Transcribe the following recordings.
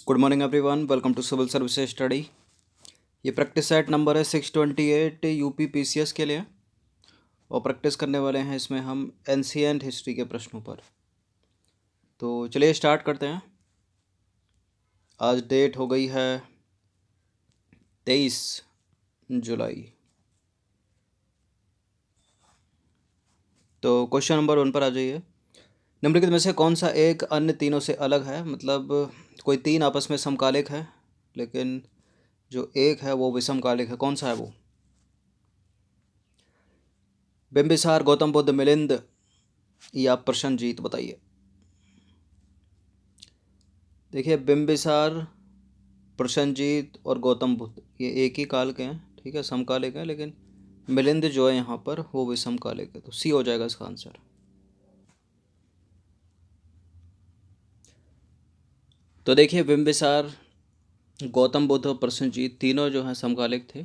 Good morning everyone, welcome to civil services study. ये practice set number है 628 UP PCS के लिए, और प्रैक्टिस करने वाले हैं इसमें हम एंशिएंट हिस्ट्री के प्रश्नों पर। तो चलिए स्टार्ट करते हैं। आज डेट हो गई है 23 जुलाई। तो क्वेश्चन नंबर 1 पर आ जाइए। निम्नलिखित में से कौन सा एक अन्य तीनों से अलग है? मतलब कोई तीन आपस में समकालिक है, लेकिन जो एक है वो विषमकालिक है। कौन सा है वो? बिंबिसार, गौतम बुद्ध, मिलिंद या प्रसेनजीत? बताइए। देखिए, बिंबिसार, प्रसेनजीत और गौतम बुद्ध ये एक ही काल के हैं, ठीक है, समकालिक हैं, लेकिन मिलिंद जो है यहाँ पर वो विषमकालिक है। तो सी हो जाएगा इसका आंसर। तो देखिए, बिंबिसार, गौतम बुद्ध और प्रसेनजीत तीनों जो हैं समकालिक थे,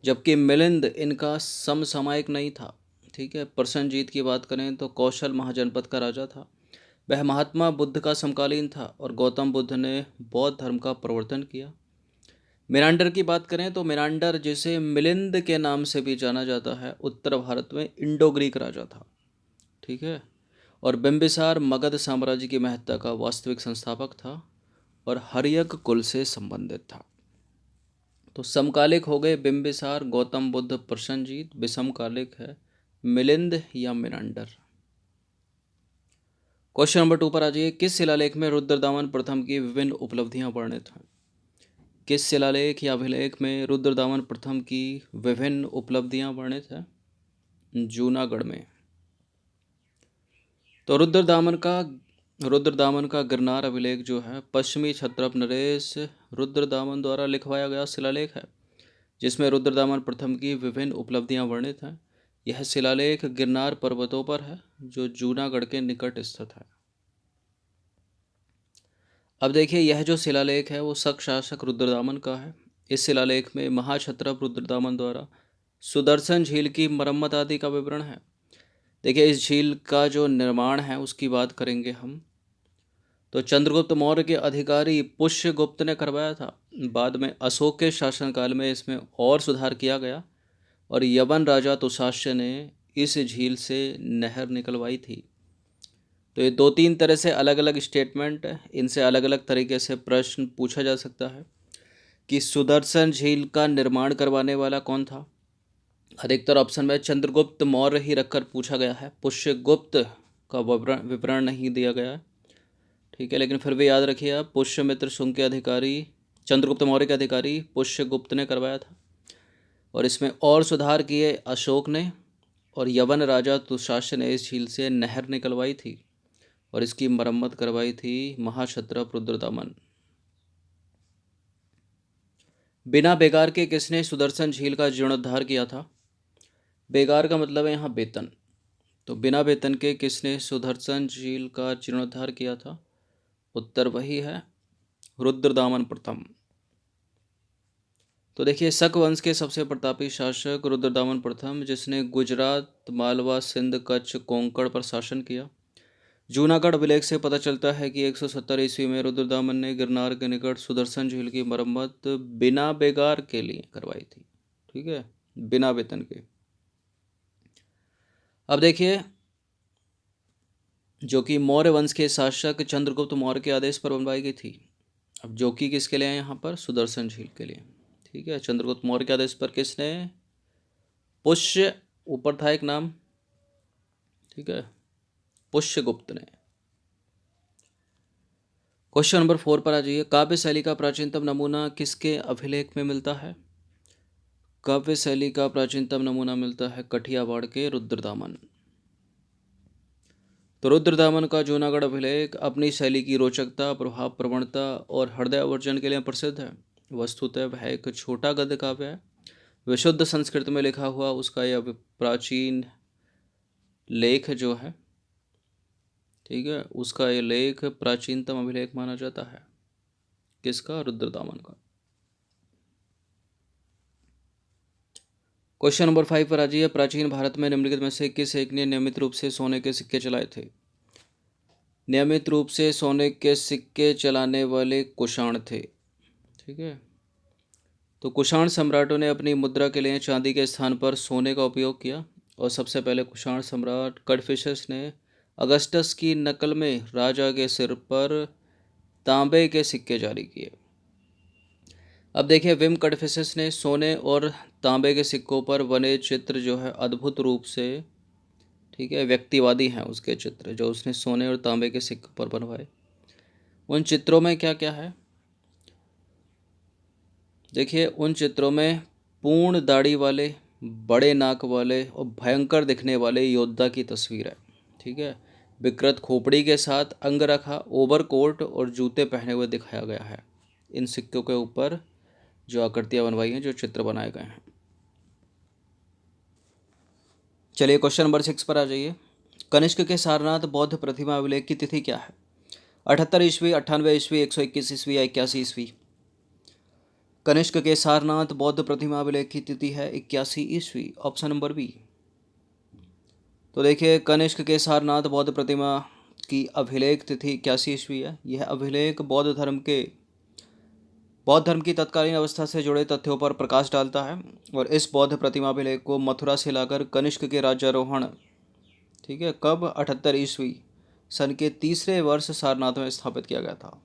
जबकि मिलिंद इनका समसामयिक नहीं था। ठीक है, प्रसेनजीत की बात करें तो कौशल महाजनपद का राजा था, वह महात्मा बुद्ध का समकालीन था, और गौतम बुद्ध ने बौद्ध धर्म का प्रवर्तन किया। मेनांडर की बात करें तो मेनांडर, जिसे मिलिंद के नाम से भी जाना जाता है, उत्तर भारत में इंडो ग्रीक राजा था। ठीक है, और बिंबिसार मगध साम्राज्य की महत्ता का वास्तविक संस्थापक था और हर्यक कुल से संबंधित था। तो समकालिक हो गए बिंबिसार, गौतम बुद्ध, प्रसेनजीत। विषमकालिक है मिलिंद या मेनांडर। क्वेश्चन नंबर 2 पर आ जाइए। किस शिलालेख में रुद्रदामन प्रथम की विभिन्न उपलब्धियां वर्णित हैं? किस शिलालेख या अभिलेख में रुद्रदामन प्रथम की विभिन्न उपलब्धियां वर्णित हैं? जूनागढ़ में। तो रुद्रदामन का गिरनार अभिलेख जो है पश्चिमी क्षत्रप नरेश रुद्रदामन द्वारा लिखवाया गया शिलालेख है, जिसमें रुद्रदामन प्रथम की विभिन्न उपलब्धियां वर्णित हैं। यह शिलालेख गिरनार पर्वतों पर है, जो जूनागढ़ के निकट स्थित है। अब देखिए, यह जो शिलालेख है वो शक शासक रुद्रदामन का है। इस शिलालेख में महाक्षत्रप रुद्रदामन द्वारा सुदर्शन झील की मरम्मत आदि का विवरण है। देखिए, इस झील का जो निर्माण है उसकी बात करेंगे हम, तो चंद्रगुप्त मौर्य के अधिकारी पुष्यगुप्त ने करवाया था। बाद में अशोक के शासनकाल में इसमें और सुधार किया गया, और यवन राजा तुषास्य ने इस झील से नहर निकलवाई थी। तो ये दो तीन तरह से अलग अलग स्टेटमेंट है, इनसे अलग अलग तरीके से प्रश्न पूछा जा सकता है कि सुदर्शन झील का निर्माण करवाने वाला कौन था। अधिकतर ऑप्शन में चंद्रगुप्त मौर्य ही रखकर पूछा गया है, पुष्यगुप्त का विवरण नहीं दिया गया है। ठीक है, लेकिन फिर भी याद रखिए आप, पुष्यमित्र शुंग के अधिकारी, चंद्रगुप्त मौर्य के अधिकारी पुष्यगुप्त ने करवाया था, और इसमें और सुधार किए अशोक ने, और यवन राजा तुषास्य ने इस झील से नहर निकलवाई थी, और इसकी मरम्मत करवाई थी महाक्षत्रप रुद्रदामन। बिना बेगार के किसने सुदर्शन झील का जीर्णोद्धार किया था? बेगार का मतलब है यहाँ वेतन। तो बिना वेतन के किसने सुदर्शन झील का जीर्णोद्धार किया था? उत्तर वही है, रुद्रदामन प्रथम। तो देखिए, शक वंश के सबसे प्रतापी शासक रुद्रदामन प्रथम, जिसने गुजरात, मालवा, सिंध, कच्छ, कोंकण पर शासन किया। जूनागढ़ अभिलेख से पता चलता है कि 170 ईस्वी में रुद्रदामन ने गिरनार के निकट सुदर्शन झील की मरम्मत बिना बेगार के लिए करवाई थी। ठीक है, बिना वेतन के। अब देखिए, जो कि मौर्य वंश के शासक चंद्रगुप्त मौर्य के आदेश पर बनवाई गई थी। अब जो कि किसके लिए है यहाँ पर? सुदर्शन झील के लिए। ठीक है, चंद्रगुप्त मौर्य के आदेश पर किसने? पुष्य, ऊपर था एक नाम, ठीक है, पुष्यगुप्त ने। क्वेश्चन नंबर 4 पर आ जाइए। काव्य शैली का प्राचीनतम नमूना किसके अभिलेख में मिलता है? काव्य शैली का प्राचीनतम नमूना मिलता है कठियावाड़ के रुद्रदामन। तो रुद्रदामन का जूनागढ़ अभिलेख अपनी शैली की रोचकता, प्रभाव प्रवणता और हृदयावर्जन के लिए प्रसिद्ध है। वस्तुतः वह एक छोटा गद्य काव्य है, विशुद्ध संस्कृत में लिखा हुआ। उसका यह प्राचीन लेख जो है, ठीक है, उसका यह लेख प्राचीनतम अभिलेख माना जाता है। किसका? रुद्रदामन का। क्वेश्चन नंबर 5 पर आ जाइए। प्राचीन भारत में निम्नलिखित में से किस एक ने नियमित रूप से सोने के सिक्के चलाए थे? नियमित रूप से सोने के सिक्के चलाने वाले कुषाण थे। ठीक है, तो कुषाण सम्राटों ने अपनी मुद्रा के लिए चांदी के स्थान पर सोने का उपयोग किया, और सबसे पहले कुषाण सम्राट कड़फिशस ने अगस्टस की नकल में राजा के सिर पर तांबे के सिक्के जारी किए। अब देखिए, विम कड़फिशस ने सोने और तांबे के सिक्कों पर बने चित्र जो है अद्भुत रूप से, ठीक है, व्यक्तिवादी हैं उसके चित्र जो उसने सोने और तांबे के सिक्कों पर बनवाए। उन चित्रों में क्या क्या है, देखिए उन चित्रों में पूर्ण दाढ़ी वाले, बड़े नाक वाले और भयंकर दिखने वाले योद्धा की तस्वीर है। ठीक है, विकृत खोपड़ी के साथ अंगरखा, ओवरकोट और जूते पहने हुए दिखाया गया है इन सिक्कों के ऊपर जो आकृतियां बनवाई हैं, जो चित्र बनाए गए हैं। चलिए क्वेश्चन नंबर 6 पर आ जाइए। कनिष्क के सारनाथ बौद्ध प्रतिमा अभिलेख की तिथि क्या है? 78 ईस्वी, 98 ईस्वी, 121 ईस्वी या 81 ईस्वी? कनिष्क के सारनाथ बौद्ध प्रतिमा अभिलेख की तिथि है 81 ईस्वी, ऑप्शन नंबर बी। तो देखिए, कनिष्क के सारनाथ बौद्ध प्रतिमा की अभिलेख तिथि 81 ईस्वी है। यह अभिलेख बौद्ध धर्म की तत्कालीन अवस्था से जुड़े तथ्यों पर प्रकाश डालता है, और इस बौद्ध प्रतिमा अभिलेख को मथुरा से लाकर कनिष्क के राज्यारोहण, ठीक है, कब, 78 ईस्वी सन के तीसरे वर्ष सारनाथ में स्थापित किया गया था।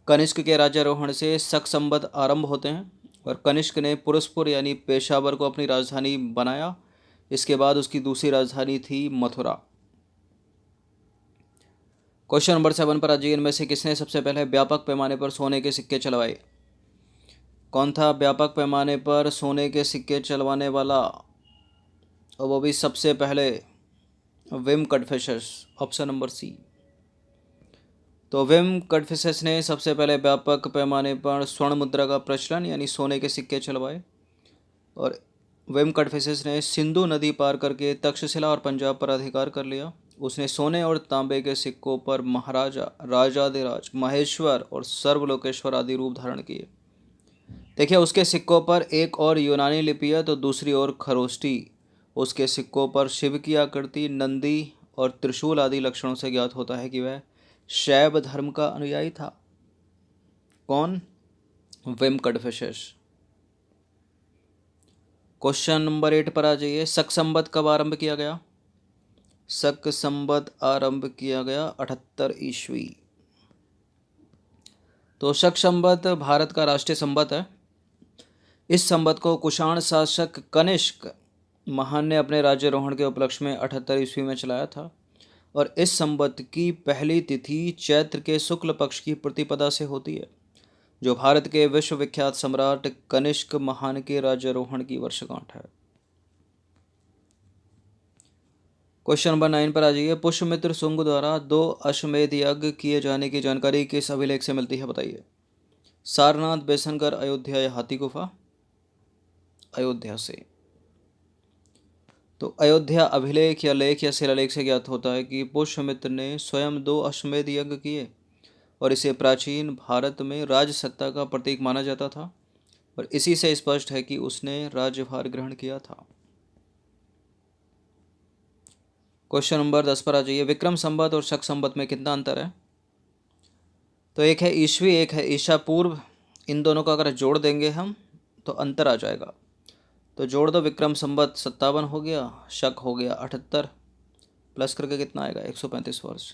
कनिष्क के राज्यारोहण से शक संवत आरंभ होते हैं, और कनिष्क ने पुरस्पुर यानी पेशावर को अपनी राजधानी बनाया। इसके बाद उसकी दूसरी राजधानी थी मथुरा। क्वेश्चन नंबर 7 पर आ जाइए। इनमें से किसने सबसे पहले व्यापक पैमाने पर सोने के सिक्के चलवाए? कौन था व्यापक पैमाने पर सोने के सिक्के चलवाने वाला, और वो भी सबसे पहले? Vima Kadphises, option number C. तो विम कड़फिशस ने सबसे पहले व्यापक पैमाने पर स्वर्ण मुद्रा का प्रचलन यानी सोने के सिक्के चलवाए, और विम कड़फिशस ने सिंधु नदी पार करके तक्षशिला और पंजाब पर अधिकार कर लिया। उसने सोने और तांबे के सिक्कों पर महाराजा, राजाधिराज, महेश्वर और सर्वलोकेश्वर आदि रूप धारण किए। देखिए, उसके सिक्कों पर एक और यूनानी लिपि है तो दूसरी ओर खरोष्टी। उसके सिक्कों पर शिव की आकृति, नंदी और त्रिशूल आदि लक्षणों से ज्ञात होता है कि वह शैव धर्म का अनुयायी था। कौन? विम कड़फिशस। क्वेश्चन नंबर 8 पर आ जाइए। शक संवत कब आरंभ किया गया? शक संवत आरंभ किया गया 78 ईस्वी। तो शक संवत भारत का राष्ट्रीय संवत है। इस संवत को कुषाण शासक कनिष्क महान ने अपने राज्यारोहण के उपलक्ष्य में 78 ईस्वी में चलाया था, और इस संवत की पहली तिथि चैत्र के शुक्ल पक्ष की प्रतिपदा से होती है, जो भारत के विश्वविख्यात सम्राट कनिष्क महान के राज्यारोहण की वर्षगांठ है। क्वेश्चन नंबर 9 पर आ जाइए। पुष्यमित्र शुंग द्वारा 2 अश्वमेध यज्ञ किए जाने की जानकारी किस अभिलेख से मिलती है, बताइए? सारनाथ, बेसनगर, अयोध्या या हाथी गुफा? अयोध्या से। तो अयोध्या अभिलेख या लेख या शिलालेख से ज्ञात होता है कि पुष्यमित्र ने स्वयं 2 अश्वमेध यज्ञ किए, और इसे प्राचीन भारत में राजसत्ता का प्रतीक माना जाता था, और इसी से स्पष्ट है कि उसने राज्यभार ग्रहण किया था। क्वेश्चन नंबर 10 पर आ जाइए। विक्रम संवत और शक संवत में कितना अंतर है? तो एक है ईस्वी, एक है ईसा पूर्व। इन दोनों का अगर जोड़ देंगे हम तो अंतर आ जाएगा। तो जोड़ दो, विक्रम संवत 57 हो गया, शक हो गया 78, प्लस करके कितना आएगा? 135 वर्ष।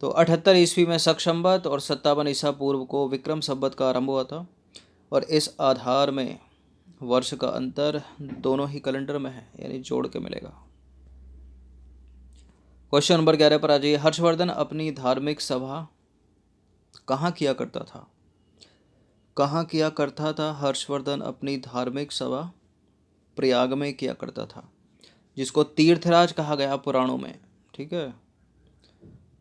तो 78 ईस्वी में शक संवत और 57 ईसा पूर्व को विक्रम संवत का आरंभ हुआ था, और इस आधार में वर्ष का अंतर दोनों ही कैलेंडर में है, यानी जोड़ के मिलेगा। क्वेश्चन नंबर 11 पर आ जाइए। हर्षवर्धन अपनी धार्मिक सभा कहाँ किया करता था? कहाँ किया करता था हर्षवर्धन अपनी धार्मिक सभा? प्रयाग में किया करता था, जिसको तीर्थराज कहा गया पुराणों में। ठीक है,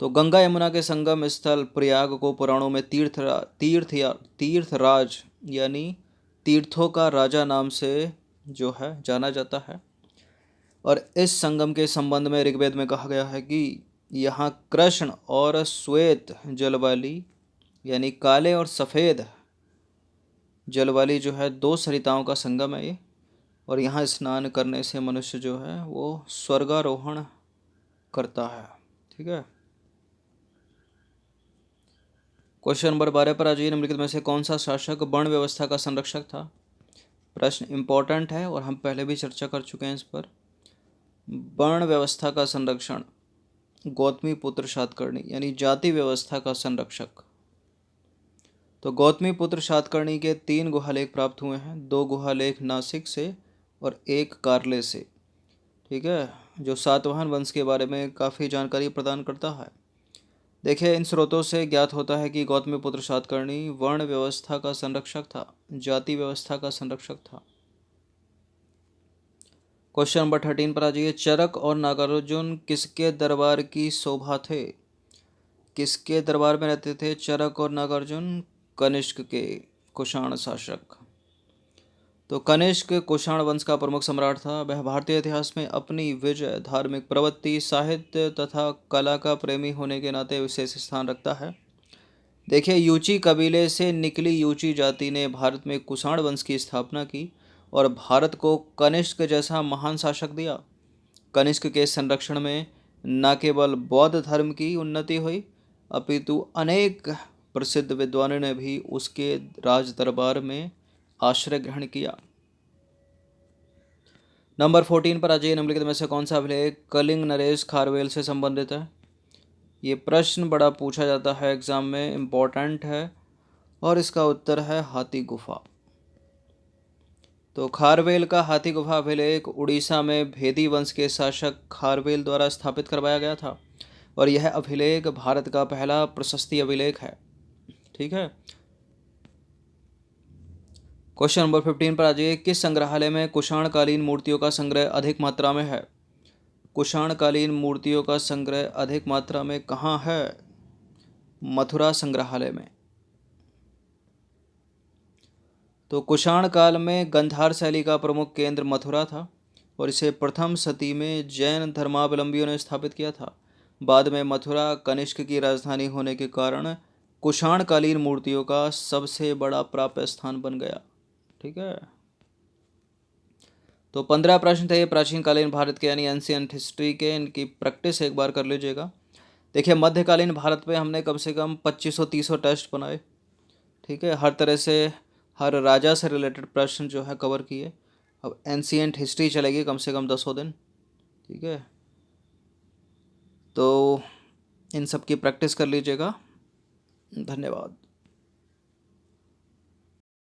तो गंगा यमुना के संगम स्थल प्रयाग को पुराणों में तीर्थराज यानी तीर्थों का राजा नाम से जो है जाना जाता है। और इस संगम के संबंध में ऋग्वेद में कहा गया है कि यहाँ कृष्ण और श्वेत जल वाली यानी काले और सफ़ेद जल वाली जो है 2 सरिताओं का संगम है ये, और यहाँ स्नान करने से मनुष्य जो है वो स्वर्गारोहण करता है। ठीक है, क्वेश्चन नंबर 12 पर आ जाइए। निम्नलिखित में से कौन सा शासक वर्ण व्यवस्था का संरक्षक था? प्रश्न इंपॉर्टेंट है और हम पहले भी चर्चा कर चुके हैं इस पर। वर्ण व्यवस्था का संरक्षण गौतमीपुत्र सातकर्णी, यानी जाति व्यवस्था का संरक्षक। तो गौतमीपुत्र सातकर्णी के 3 गुहालेख प्राप्त हुए हैं, 2 गुहालेख नासिक से और 1 कारले से। ठीक है, जो सातवाहन वंश के बारे में काफ़ी जानकारी प्रदान करता है। देखिए, इन स्रोतों से ज्ञात होता है कि गौतमीपुत्र सातकर्णी वर्ण व्यवस्था का संरक्षक था, जाति व्यवस्था का संरक्षक था। क्वेश्चन नंबर 13 पर आ जाइए। चरक और नागार्जुन किसके दरबार की शोभा थे? किसके दरबार में रहते थे चरक और नागार्जुन? कनिष्क के, कुषाण शासक। तो कनिष्क कुषाण वंश का प्रमुख सम्राट था। वह भारतीय इतिहास में अपनी विजय, धार्मिक प्रवृत्ति, साहित्य तथा कला का प्रेमी होने के नाते विशेष स्थान रखता है। देखिए, यूची कबीले से निकली यूची जाति ने भारत में कुषाण वंश की स्थापना की और भारत को कनिष्क जैसा महान शासक दिया। कनिष्क के संरक्षण में न केवल बौद्ध धर्म की उन्नति हुई, अपितु अनेक प्रसिद्ध विद्वानों ने भी उसके राज दरबार में आश्रय ग्रहण किया। नंबर 14 पर आ जाइए। निम्नलिखित में से कौन सा अभिलेख कलिंग नरेश खारवेल से संबंधित है? ये प्रश्न बड़ा पूछा जाता है एग्जाम में, इम्पोर्टेंट है, और इसका उत्तर है हाथी गुफा। तो खारवेल का हाथी गुफा अभिलेख उड़ीसा में भेदी वंश के शासक खारवेल द्वारा स्थापित करवाया गया था और यह अभिलेख भारत का पहला प्रशस्ति अभिलेख है। ठीक है। क्वेश्चन नंबर 15 पर आ जाइए। किस संग्रहालय में कुषाणकालीन मूर्तियों का संग्रह अधिक मात्रा में है? कुषाणकालीन मूर्तियों का संग्रह अधिक मात्रा में कहाँ है? मथुरा संग्रहालय में। तो कुषाण काल में गंधार शैली का प्रमुख केंद्र मथुरा था और इसे प्रथम शती में जैन धर्मावलंबियों ने स्थापित किया था। बाद में मथुरा कनिष्क की राजधानी होने के कारण कुषाणकालीन मूर्तियों का सबसे बड़ा प्राप्य स्थान बन गया। ठीक है। तो 15 प्रश्न थे प्राचीन कालीन भारत के, यानी एंशियंट हिस्ट्री के। इनकी प्रैक्टिस एक बार कर लीजिएगा। देखिए, मध्यकालीन भारत पे हमने कम से कम 2500-3000 टेस्ट बनाए। ठीक है, हर तरह से हर राजा से रिलेटेड प्रश्न जो है कवर किए। अब एंशियंट हिस्ट्री चलेगी कम से कम 10 दिन। ठीक है, तो इन सब की प्रैक्टिस कर लीजिएगा। धन्यवाद।